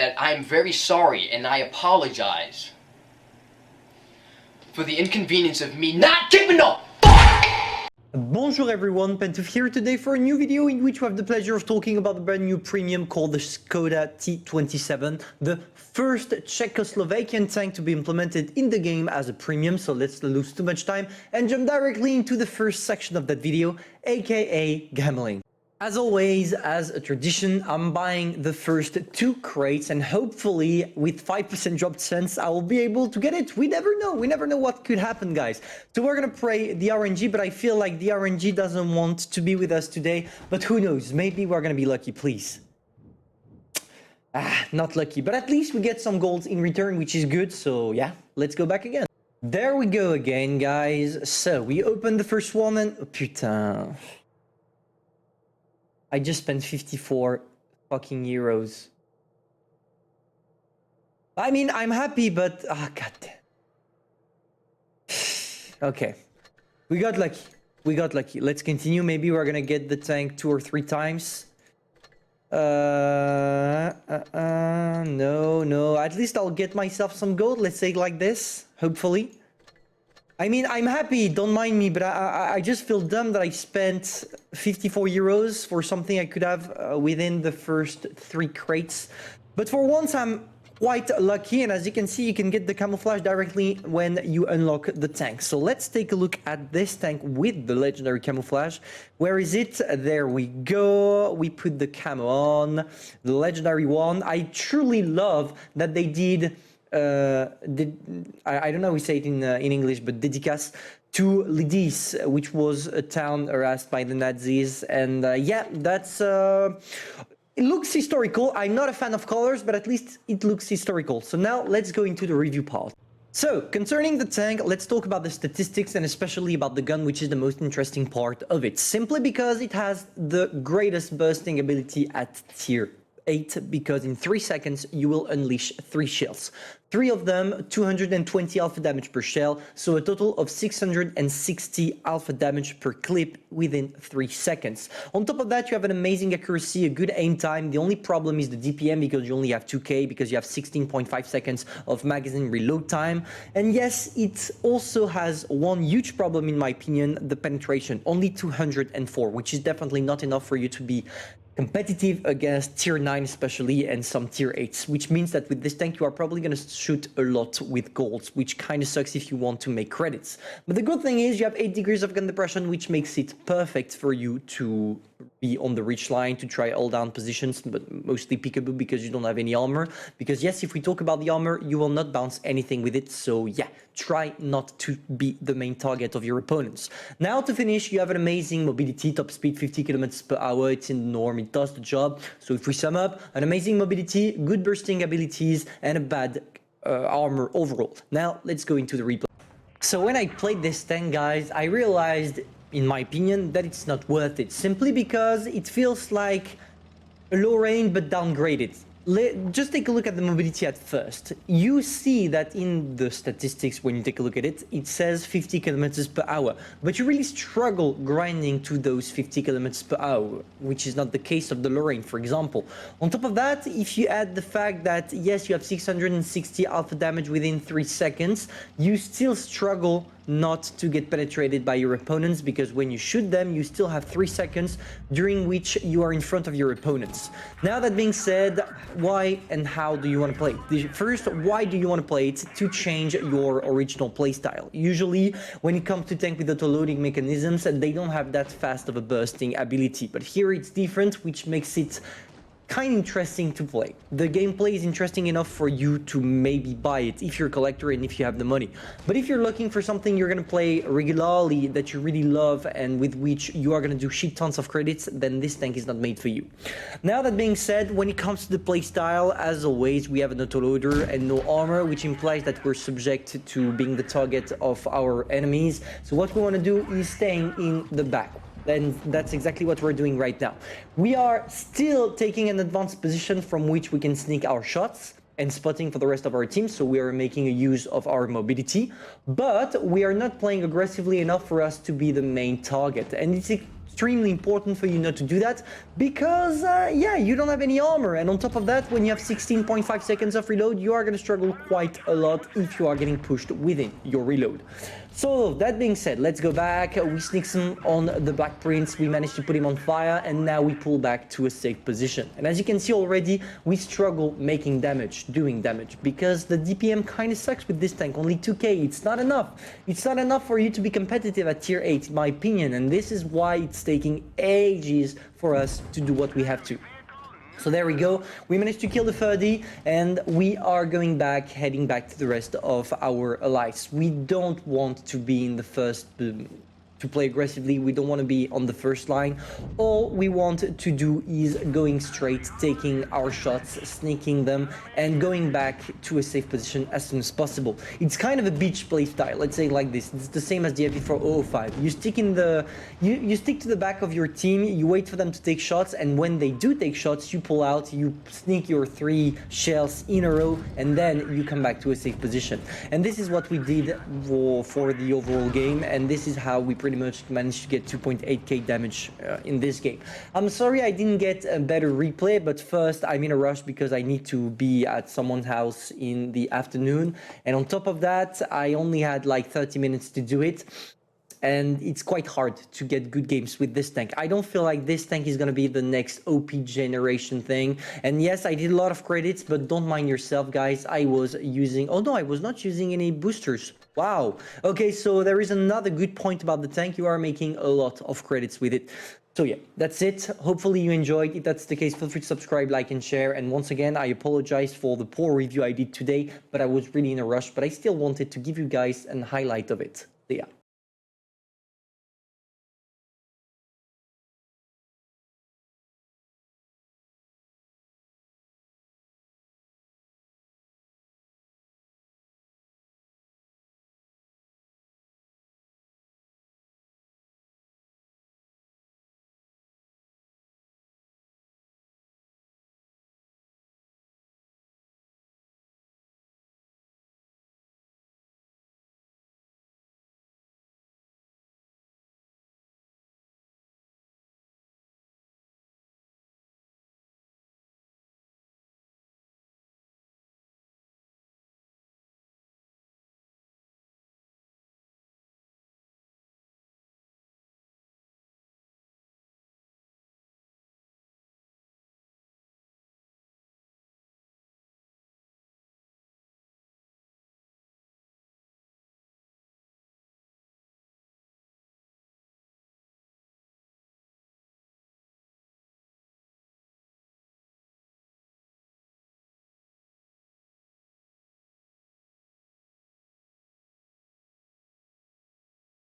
that I'm very sorry and I apologize for the inconvenience of me not giving up. Bonjour everyone, Pantoufleee here today for a new video in which we have the pleasure of talking about the brand new premium called the Skoda T27, the first Czechoslovakian tank to be implemented in the game as a premium. So let's not lose too much time and jump directly into the first section of that video, aka gambling. As always, as a tradition, I'm buying the first 2 crates and hopefully with 5% drop chance I will be able to get it. We never know what could happen, guys. So we're gonna pray the RNG, but I feel like the RNG doesn't want to be with us today, but who knows, maybe we're gonna be lucky, please. Not lucky, but at least we get some golds in return, which is good. So yeah, let's go back again. There we go again, guys. So we opened the first one and... Oh, putain. I just spent 54 fucking euros. I mean, I'm happy, but... Ah, god damn. Okay. We got lucky. We got lucky. Let's continue. Maybe we're gonna get the tank 2 or 3 times. No. At least I'll get myself some gold. Let's say it like this. Hopefully. I mean, I'm happy, don't mind me, but I just feel dumb that I spent 54 euros for something I could have within the first 3 crates. But for once, I'm quite lucky, and as you can see, you can get the camouflage directly when you unlock the tank. So let's take a look at this tank with the legendary camouflage. Where is it? There we go. We put the camo on, the legendary one. I truly love that they did... I don't know how we say it in English, but dédicace to Lidis, which was a town harassed by the Nazis, and yeah, that's it looks historical. I'm not a fan of colors, but at least it looks historical. So now let's go into the review part. So, concerning the tank, let's talk about the statistics and especially about the gun, which is the most interesting part of it, simply because it has the greatest bursting ability at tier 8, because in 3 seconds you will unleash 3 shells. 3 of them 220 alpha damage per shell, so a total of 660 alpha damage per clip within 3 seconds. On top of that, you have an amazing accuracy, a good aim time. The only problem is the DPM, because you only have 2k, because you have 16.5 seconds of magazine reload time. And yes, it also has one huge problem in my opinion, the penetration, only 204, which is definitely not enough for you to be competitive against tier 9 especially and some tier 8s, which means that with this tank you are probably going to shoot a lot with golds, which kind of sucks if you want to make credits. But the good thing is you have 8 degrees of gun depression, which makes it perfect for you to be on the reach line, to try all down positions, but mostly peekaboo because you don't have any armor. Because yes, if we talk about the armor, you will not bounce anything with it, so yeah, try not to be the main target of your opponents. Now to finish, you have an amazing mobility, top speed 50 kilometers per hour, it's in the norm, it does the job. So if we sum up, an amazing mobility, good bursting abilities, and a bad armor overall. Now let's go into the replay. So when I played this tank, guys, I realized, in my opinion, that it's not worth it, simply because it feels like a low range but downgraded. Just take a look at the mobility at first. You see that in the statistics, when you take a look at it, it says 50 kilometers per hour, but you really struggle grinding to those 50 kilometers per hour, which is not the case of the Lorraine, for example. On top of that, if you add the fact that, yes, you have 660 alpha damage within 3 seconds, you still struggle not to get penetrated by your opponents, because when you shoot them, you still have 3 seconds during which you are in front of your opponents. Now, that being said, why and how do you want to play it? First, why do you want to play it? To change your original playstyle. Usually, when it comes to tank with auto-loading mechanisms, they don't have that fast of a bursting ability, but here it's different, which makes it kind of interesting to play. The gameplay is interesting enough for you to maybe buy it if you're a collector and if you have the money. But if you're looking for something you're going to play regularly, that you really love and with which you are going to do shit tons of credits, then this tank is not made for you. Now, that being said, when it comes to the playstyle, as always, we have an autoloader and no armor, which implies that we're subject to being the target of our enemies. So what we want to do is staying in the back. And that's exactly what we're doing right now. We are still taking an advanced position from which we can sneak our shots and spotting for the rest of our team, so we are making a use of our mobility, but we are not playing aggressively enough for us to be the main target. And it's extremely important for you not to do that because, yeah, you don't have any armor. And on top of that, when you have 16.5 seconds of reload, you are going to struggle quite a lot if you are getting pushed within your reload. So that being said, let's go back. We sneak some on the Black Prince. We managed to put him on fire, and now we pull back to a safe position. And as you can see already, we struggle making damage, doing damage, because the DPM kind of sucks with this tank. Only 2k, it's not enough. It's not enough for you to be competitive at tier 8, in my opinion, and this is why it's taking ages for us to do what we have to. So there we go, we managed to kill the 30 and we are going back, heading back to the rest of our allies. We don't want to be in the first, to play aggressively, we don't want to be on the first line. All we want to do is going straight, taking our shots, sneaking them, and going back to a safe position as soon as possible. It's kind of a beach play style, let's say like this. It's the same as the FE4-005. You stick in the, you stick to the back of your team, you wait for them to take shots, and when they do take shots, you pull out, you sneak your 3 shells in a row, and then you come back to a safe position. And this is what we did for the overall game, and this is how we pretty much managed to get 2.8k damage in this game. I'm sorry I didn't get a better replay, but first I'm in a rush because I need to be at someone's house in the afternoon, and on top of that I only had like 30 minutes to do it, and it's quite hard to get good games with this tank. I don't feel like this tank is gonna be the next OP generation thing. And yes, I did a lot of credits, but don't mind yourself, guys. I was using, oh no, I was not using any boosters. Wow. Okay, so there is another good point about the tank. You are making a lot of credits with it. So yeah, that's it. Hopefully you enjoyed. If that's the case, feel free to subscribe, like, and share. And once again, I apologize for the poor review I did today, but I was really in a rush, but I still wanted to give you guys a highlight of it. So yeah.